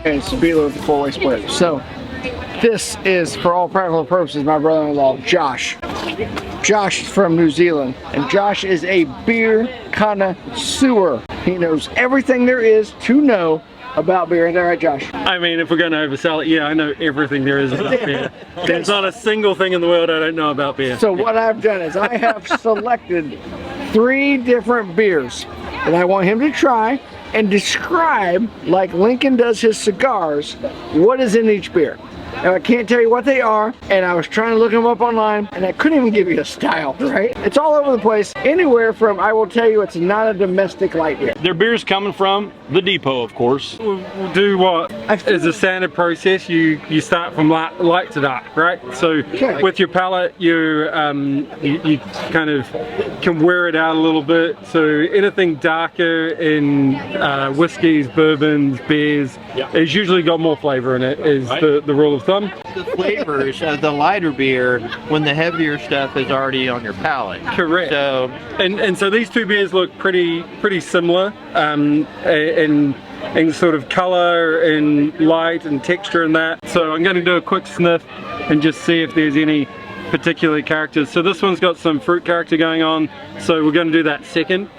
And it's Beeler with the 4-way split. So this is, for all practical purposes, my brother-in-law, Josh. Josh is from New Zealand, and Josh is a beer connoisseur. He knows everything there is to know about beer. Is that right, Josh? I mean, if we're going to oversell it, yeah, I know everything there is about beer. There's not a single thing in the world I don't know about beer. So what I've done is I have selected 3 different beers that I want him to try and describe, like Lincoln does his cigars, what is in each beer. Now, I can't tell you what they are, and I was trying to look them up online, and I couldn't even give you a style, right? It's all over the place. Anywhere from, I will tell you, it's not a domestic light beer. Their beer's coming from the depot, of course. We'll do what is a standard process. You start from light to dark, right? So with your palate, you kind of can wear it out a little bit. So anything darker in whiskeys, bourbons, beers, it's usually got more flavor in it, is the rule of thumb. The flavors of the lighter beer when the heavier stuff is already on your palate. Correct. So and so these 2 beers look pretty similar in sort of color and light and texture and that. So I'm going to do a quick sniff and just see if there's any particular characters. So this one's got some fruit character going on, so we're going to do that second,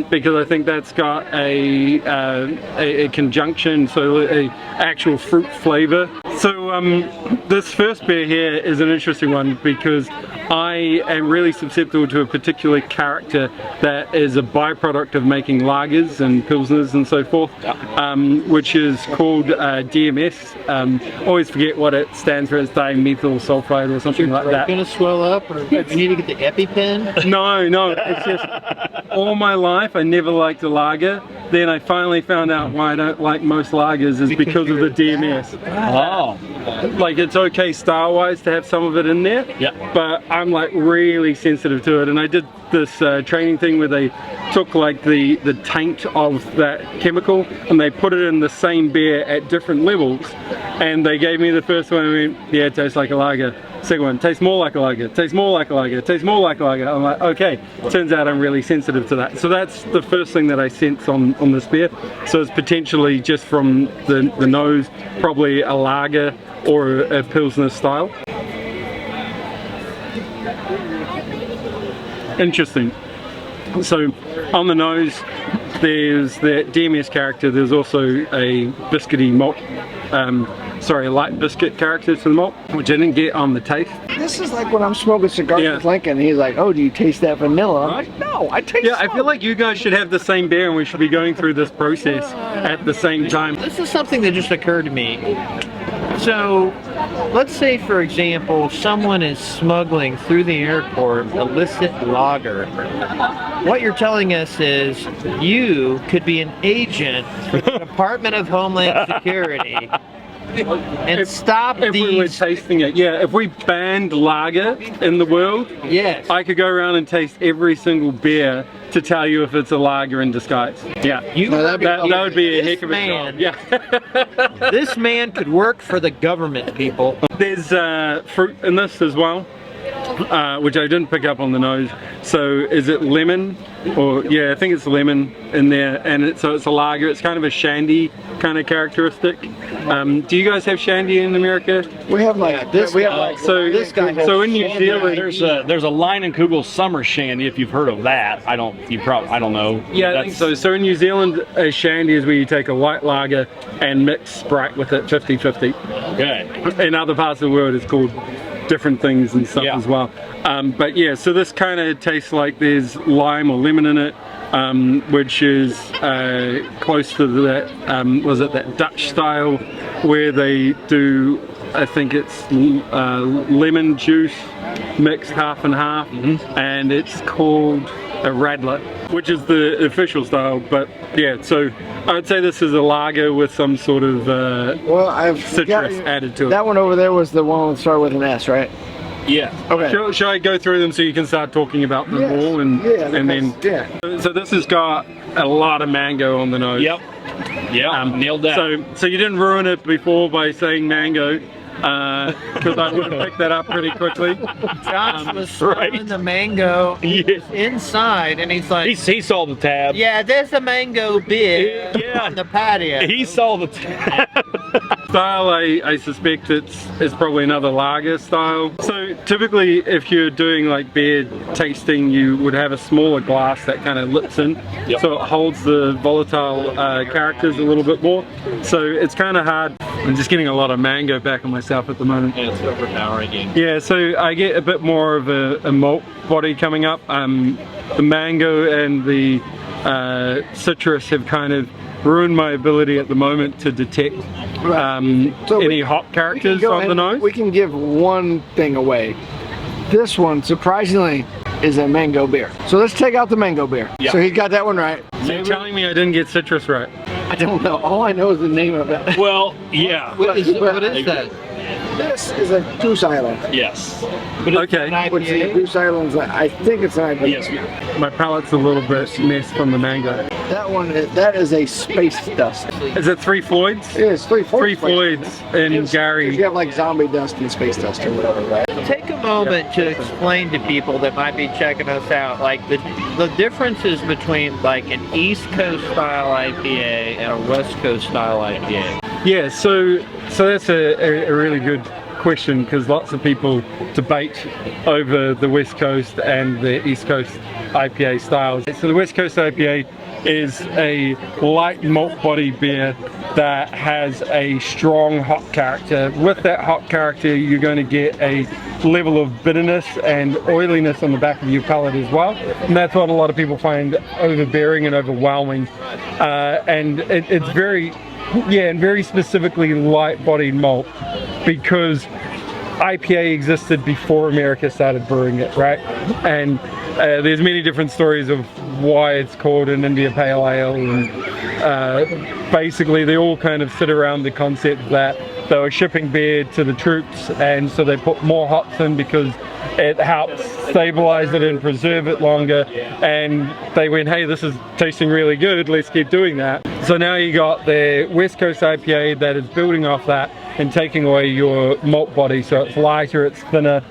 because I think that's got a conjunction, so a actual fruit flavor. So this first beer here is an interesting one because I am really susceptible to a particular character that is a byproduct of making lagers and pilsners and so forth, which is called DMS. Always forget what it stands for. It's dimethyl sulfide or something like that. Gonna swell up, or you need to get the EpiPen? No, it's just all my life I never liked a lager. Then I finally found out why I don't like most lagers is because of the DMS. Oh. Like, it's okay style-wise to have some of it in there, but I'm like really sensitive to it. And I did this training thing where they took like the taint of that chemical and they put it in the same beer at different levels. And they gave me the first one, I went, yeah, it tastes like a lager. Second one, tastes more like a lager, tastes more like a lager, tastes more like a lager. I'm like, okay, turns out I'm really sensitive to that. So that's the first thing that I sense on this beer. So it's potentially just from the nose, probably a lager or a pilsner style. Interesting. So on the nose, there's the DMS character. There's also a biscuity malt, a light biscuit character to the malt, which I didn't get on the taste. This is like when I'm smoking cigars with Lincoln. He's like, "Oh, do you taste that vanilla?" I'm like, "No, I taste." Yeah, I feel like you guys should have the same beer, and we should be going through this process at the same time. This is something that just occurred to me. So, let's say, for example, someone is smuggling through the airport illicit lager. What you're telling us is you could be an agent for the Department of Homeland Security and stop if we were tasting it. Yeah, if we banned lager in the world, yes, I could go around and taste every single beer to tell you if it's a lager in disguise. Yeah, that would be a heck of a job. Yeah. This man could work for the government, people. There's fruit in this as well, which I didn't pick up on the nose. So is it lemon? Or yeah, I think it's lemon in there, and so it's a lager. It's kind of a shandy kind of characteristic. Do you guys have shandy in America? We have like this. We have like this guy. So in New Zealand, there's a Leinenkugel summer shandy, if you've heard of that. I don't know. Yeah, I think so. So in New Zealand, a shandy is where you take a white lager and mix Sprite with it, 50-50. Okay. In other parts of the world, it's called different things and stuff as well. But yeah, so this kind of tastes like there's lime or lemon in it, which is close to that, was it that Dutch style where they do, I think it's lemon juice mixed half and half, and it's called a Radler, which is the official style. But yeah, so I would say this is a lager with some sort of citrus added to it. That one over there was the one that started with an S, right? Yeah. Okay. Shall I go through them so you can start talking about them all? And then So this has got a lot of mango on the nose. Yep. Yeah, nailed that. So you didn't ruin it before by saying mango. because I would have picked that up pretty quickly. Josh was smelling the mango. He was inside, and he's like, He saw the tab. "Yeah, there's a mango beer Yeah. on the patio." He saw the tab. Style, I suspect it's probably another lager style. So typically if you're doing like beer tasting, you would have a smaller glass that kind of lips in, so it holds the volatile characters a little bit more. So it's kind of hard. I'm just getting a lot of mango back on myself at the moment. And it's overpowering you. Yeah, so I get a bit more of a malt body coming up. The mango and the citrus have kind of ruined my ability at the moment to detect So any hop characters on the nose. We can give one thing away. This one, surprisingly, is a mango beer. So let's take out the mango beer. Yeah. So he got that one right. So you're telling me I didn't get citrus right? I don't know. All I know is the name of it. Well, yeah. What is that? This is a Goose Island. Yes. Okay. Which is Goose Island's, I think it's an IPA. Yes. My palate's a little bit messed from the mango. That is a space dust. Is it Three Floyds? It is Three Three Floyds in Gary. You have like zombie dust and space dust or whatever, right? Take a moment to explain to people that might be checking us out, like the differences between like an East Coast style IPA and a West Coast style IPA. Yeah, so that's a really good question, because lots of people debate over the West Coast and the East Coast IPA styles. So the West Coast IPA is a light malt body beer that has a strong hop character. With that hop character, you're going to get a level of bitterness and oiliness on the back of your palate as well, and that's what a lot of people find overbearing and overwhelming, and it's very and very specifically light-bodied malt, because IPA existed before America started brewing it, right? And there's many different stories of why it's called an India Pale Ale, and basically they all kind of sit around the concept that they were shipping beer to the troops, and so they put more hops in because it helps stabilize it and preserve it longer, and they went, hey, this is tasting really good, let's keep doing that. So now you got the West Coast IPA that is building off that and taking away your malt body, so it's lighter, it's thinner,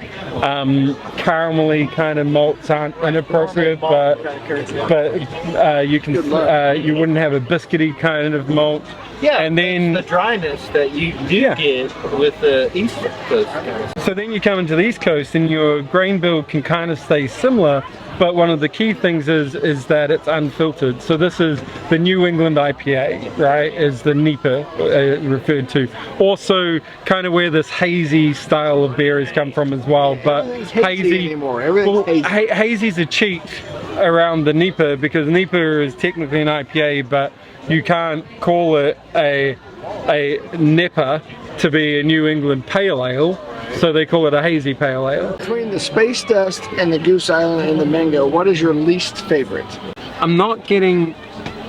caramelly kind of malts aren't inappropriate, but you can you wouldn't have a biscuity kind of malt. Yeah, and then the dryness that you do get with the East Coast. So then you come into the East Coast and your grain build can kind of stay similar, but one of the key things is that it's unfiltered. So this is the New England IPA, right, is the NEPA referred to. Also kind of where this hazy style of beer has come from as well, but hazy's a cheat around the NEPA, because NEPA is technically an IPA, but you can't call it a NEPA to be a New England Pale Ale, so they call it a hazy pale ale. Between the space dust and the Goose Island and the mango, what is your least favorite? I'm not getting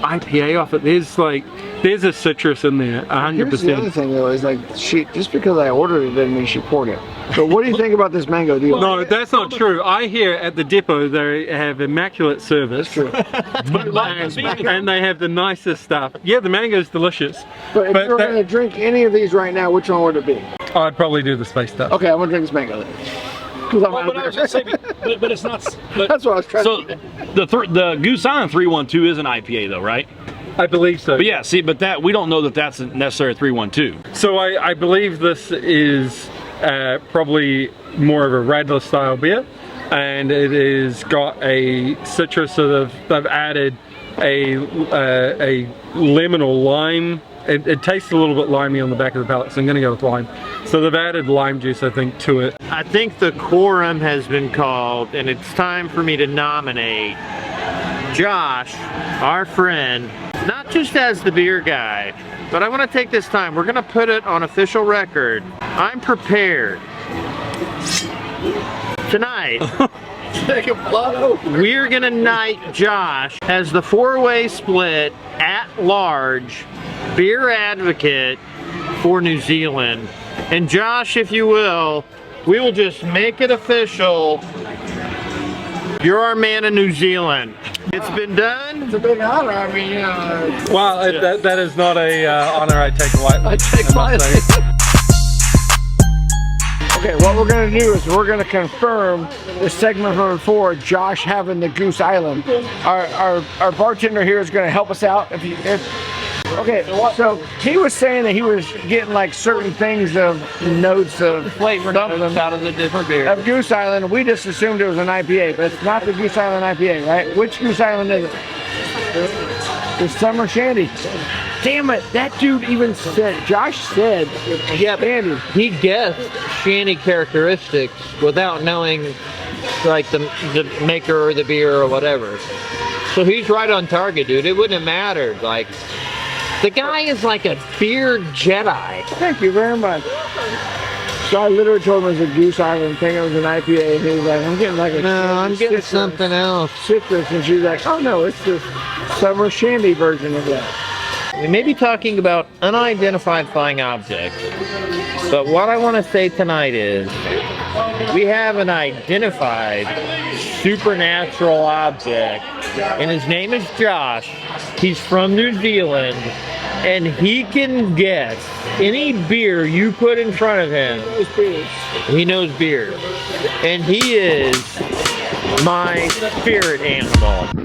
IPA off it. There's a citrus in there, 100%. Here's the other thing though, is like just because I ordered it doesn't mean she poured it. So what do you think about this mango? Do you No, that's not true. I hear at the depot they have immaculate service. True. and they have the nicest stuff. Yeah, the mango's delicious. But if you were going to drink any of these right now, which one would it be? I'd probably do the space stuff. Okay, I'm going to drink this mango then. But I was just saying, but it's not. But, that's what I was trying so to do. the Goose Island 312 is an IPA though, right? I believe so. But yeah, see, but that we don't know that that's necessarily 312. So I believe this is probably more of a Radler style beer, and it is got a citrus, so they've added a lemon or lime. It tastes a little bit limey on the back of the palate, so I'm going to go with lime. So they've added lime juice, I think, to it. I think the quorum has been called, and it's time for me to nominate Josh, our friend, not just as the beer guy, but I want to take this time. We're going to put it on official record. I'm prepared. Tonight, we're going to knight Josh as the four-way split at large beer advocate for New Zealand. And Josh, if you will, we will just make it official. You're our man in New Zealand. It's been done. It's a big honor. I mean, Well, that is not a honor I take lightly. I take lightly. Okay, what we're gonna do is we're gonna confirm the segment number 4, Josh having the Goose Island. Our bartender here is gonna help us out. Okay, so he was saying that he was getting like certain things of notes of Flavor notes out of the different beers. of Goose Island. We just assumed it was an IPA, but it's not the Goose Island IPA, right? Which Goose Island is it? The Summer Shandy. Damn it, that dude even said, Josh said, Yeah, Shandy. he guessed shandy characteristics without knowing like the maker or the beer or whatever. So he's right on target, dude. It wouldn't have mattered. Like, the guy is like a beer Jedi. Thank you very much. So I literally told him it was a Goose Island thing, it was an IPA, and he was like, I'm getting like a No, I'm getting citrus- something else. citrus, and she's like, oh no, it's the Summer Shandy version of that. We may be talking about unidentified flying objects, but what I want to say tonight is we have an identified supernatural object, and his name is Josh. He's from New Zealand, and he can guess any beer you put in front of him. He knows beer, and he is my spirit animal.